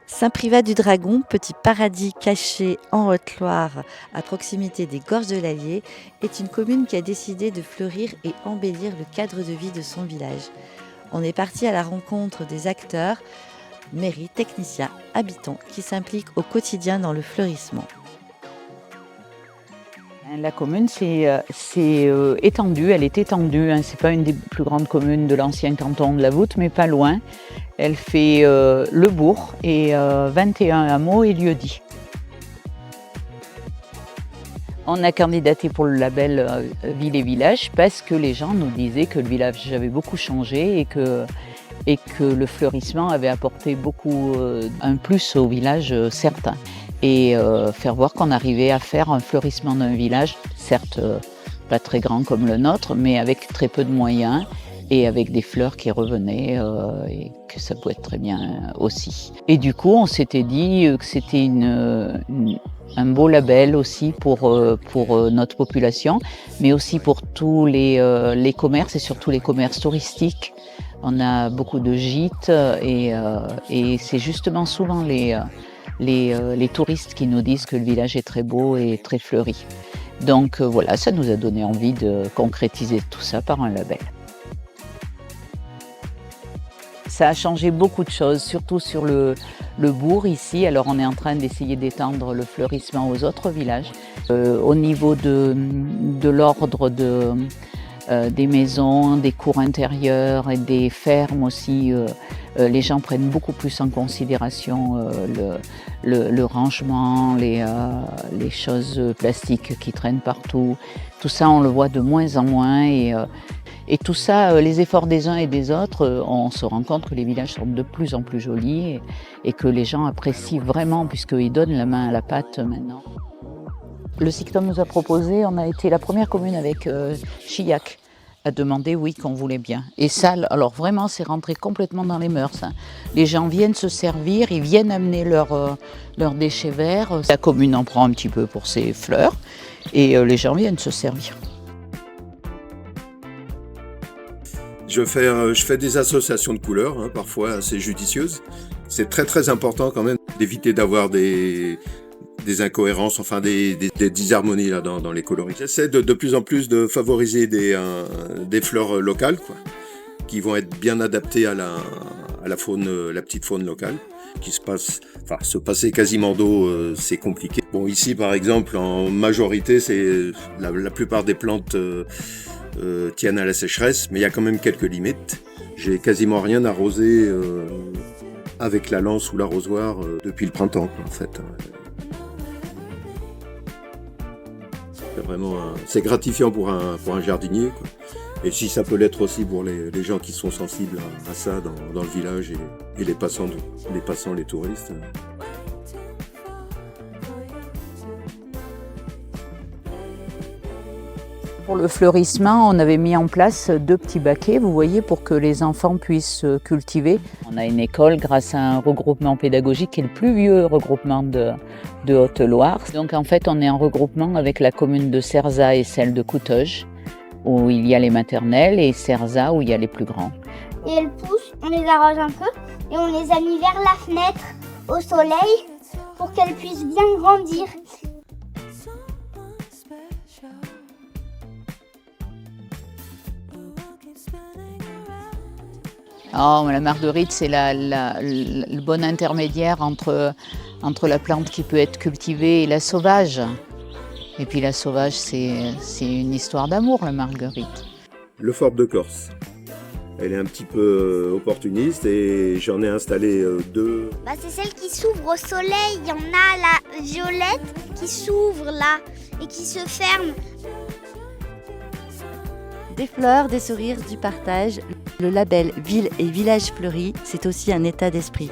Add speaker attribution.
Speaker 1: Saint-Privat-du-Dragon, petit paradis caché en Haute-Loire, à proximité des gorges de l'Allier, est une commune qui a décidé de fleurir et embellir le cadre de vie de son village. On est parti à la rencontre des acteurs, mairie, techniciens, habitants, qui s'impliquent au quotidien dans le fleurissement.
Speaker 2: La commune s'est étendue, elle est étendue, hein. C'est pas une des plus grandes communes de l'ancien canton de la Voûte, mais pas loin. Elle fait le bourg et 21 hameaux et lieux-dits. On a candidaté pour le label Ville et Village parce que les gens nous disaient que le village avait beaucoup changé et que le fleurissement avait apporté beaucoup un plus au village certain. Et faire voir qu'on arrivait à faire un fleurissement d'un village, certes pas très grand comme le nôtre, mais avec très peu de moyens et avec des fleurs qui revenaient et que ça pouvait être très bien aussi. Et du coup, on s'était dit que c'était un beau label aussi pour notre population, mais aussi pour tous les commerces et surtout les commerces touristiques. On a beaucoup de gîtes et c'est justement souvent les touristes qui nous disent que le village est très beau et très fleuri. Donc voilà, ça nous a donné envie de concrétiser tout ça par un label. Ça a changé beaucoup de choses, surtout sur le bourg ici. Alors on est en train d'essayer d'étendre le fleurissement aux autres villages. Au niveau de l'ordre des maisons, des cours intérieures et des fermes aussi, les gens prennent beaucoup plus en considération le rangement, les choses plastiques qui traînent partout. Tout ça, on le voit de moins en moins et tout ça, les efforts des uns et des autres, on se rend compte que les villages sont de plus en plus jolis et que les gens apprécient vraiment puisqu'ils donnent la main à la pâte maintenant. Le SICTOM nous a proposé, on a été la première commune avec Chillac à demander oui qu'on voulait bien. Et ça, alors vraiment, c'est rentré complètement dans les mœurs. Hein. Les gens viennent se servir, ils viennent amener leurs déchets verts. La commune en prend un petit peu pour ses fleurs et les gens viennent se servir.
Speaker 3: Je fais des associations de couleurs, hein, parfois assez judicieuses. C'est très très important quand même d'éviter d'avoir des incohérences, enfin des disharmonies là, dans les coloris. J'essaie de plus en plus de favoriser des fleurs locales, quoi, qui vont être bien adaptées à la faune, la petite faune locale, qui se passer quasiment d'eau, c'est compliqué. Bon, ici par exemple, en majorité, c'est la plupart des plantes tiennent à la sécheresse, mais il y a quand même quelques limites. J'ai quasiment rien arrosé avec la lance ou l'arrosoir depuis le printemps, quoi, en fait. C'est gratifiant pour un jardinier, quoi. Et si ça peut l'être aussi pour les gens qui sont sensibles à ça dans le village et les passants, les touristes.
Speaker 2: Pour le fleurissement, on avait mis en place 2 petits baquets, vous voyez, pour que les enfants puissent cultiver. On a une école grâce à un regroupement pédagogique qui est le plus vieux regroupement de Haute-Loire. Donc en fait, on est en regroupement avec la commune de Cerzat et celle de Couteuges, où il y a les maternelles, et Cerzat où il y a les plus grands.
Speaker 4: Et elles poussent, on les arrose un peu et on les a mis vers la fenêtre au soleil pour qu'elles puissent bien grandir.
Speaker 2: Oh, la marguerite, c'est le bon intermédiaire entre la plante qui peut être cultivée et la sauvage. Et puis la sauvage, c'est une histoire d'amour, la marguerite.
Speaker 3: Le Forbe de Corse. Elle est un petit peu opportuniste et j'en ai installé 2.
Speaker 4: C'est celle qui s'ouvre au soleil. Il y en a la violette qui s'ouvre là et qui se ferme.
Speaker 1: Des fleurs, des sourires, du partage. Le label Ville et Village Fleuri, c'est aussi un état d'esprit.